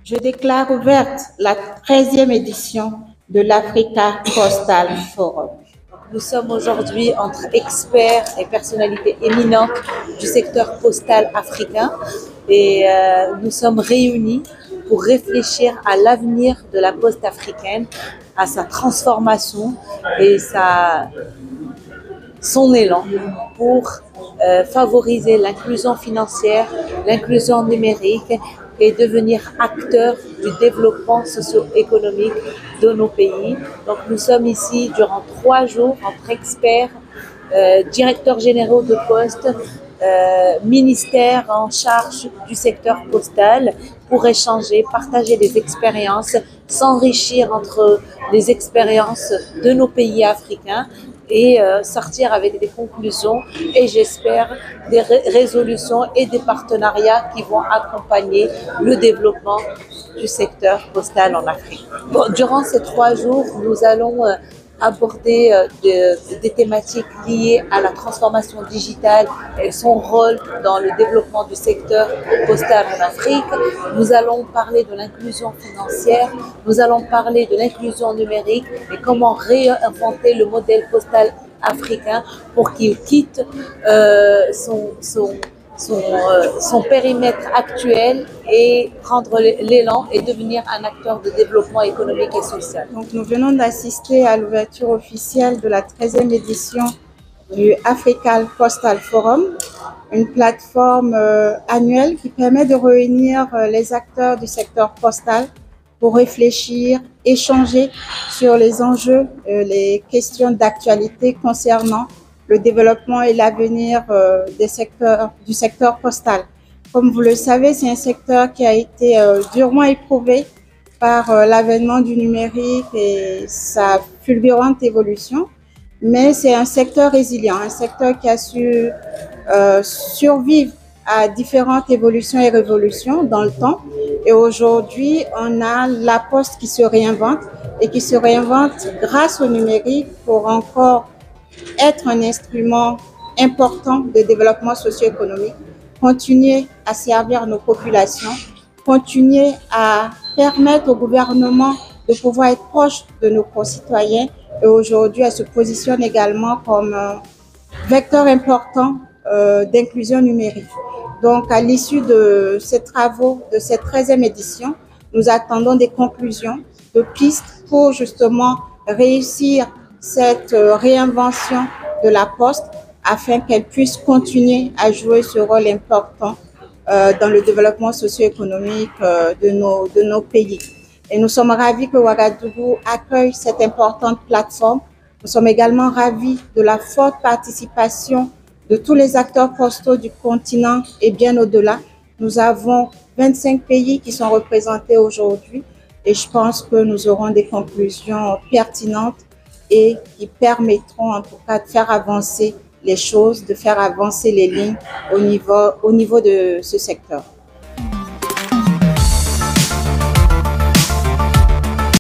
Je déclare ouverte la 13e édition de l'Africa Postal Forum. Nous sommes aujourd'hui entre experts et personnalités éminentes du secteur postal africain et nous sommes réunis pour réfléchir à l'avenir de la poste africaine, à sa transformation et son élan pour favoriser l'inclusion financière, l'inclusion numérique et devenir acteur du développement socio-économique de nos pays. Donc nous sommes ici durant 3 jours entre experts, directeurs généraux de poste, ministères en charge du secteur postal pour échanger, partager des expériences, s'enrichir entre les expériences de nos pays africains et sortir avec des conclusions et j'espère des résolutions et des partenariats qui vont accompagner le développement du secteur postal en Afrique. Bon, durant ces 3 jours, nous allons aborder des thématiques liées à la transformation digitale et son rôle dans le développement du secteur postal en Afrique. Nous allons parler de l'inclusion financière, nous allons parler de l'inclusion numérique et comment réinventer le modèle postal africain pour qu'il quitte son périmètre actuel et prendre l'élan et devenir un acteur de développement économique et social. Donc, nous venons d'assister à l'ouverture officielle de la 13e édition du Africa Postal Forum, une plateforme annuelle qui permet de réunir les acteurs du secteur postal pour réfléchir, échanger sur les enjeux, les questions d'actualité concernant le développement et l'avenir du secteur postal. Comme vous le savez, c'est un secteur qui a été durement éprouvé par l'avènement du numérique et sa fulgurante évolution, mais c'est un secteur résilient, un secteur qui a su survivre à différentes évolutions et révolutions dans le temps. Et aujourd'hui, on a la Poste qui se réinvente et qui se réinvente grâce au numérique pour encore être un instrument important de développement socio-économique, continuer à servir nos populations, continuer à permettre au gouvernement de pouvoir être proche de nos concitoyens et aujourd'hui, elle se positionne également comme un vecteur important d'inclusion numérique. Donc, à l'issue de ces travaux, de cette 13e édition, nous attendons des conclusions, de pistes pour justement réussir cette réinvention de la Poste afin qu'elle puisse continuer à jouer ce rôle important dans le développement socio-économique de nos pays. Et nous sommes ravis que Ouagadougou accueille cette importante plateforme. Nous sommes également ravis de la forte participation de tous les acteurs postaux du continent et bien au-delà. Nous avons 25 pays qui sont représentés aujourd'hui et je pense que nous aurons des conclusions pertinentes et qui permettront en tout cas de faire avancer les choses, de faire avancer les lignes au niveau de ce secteur.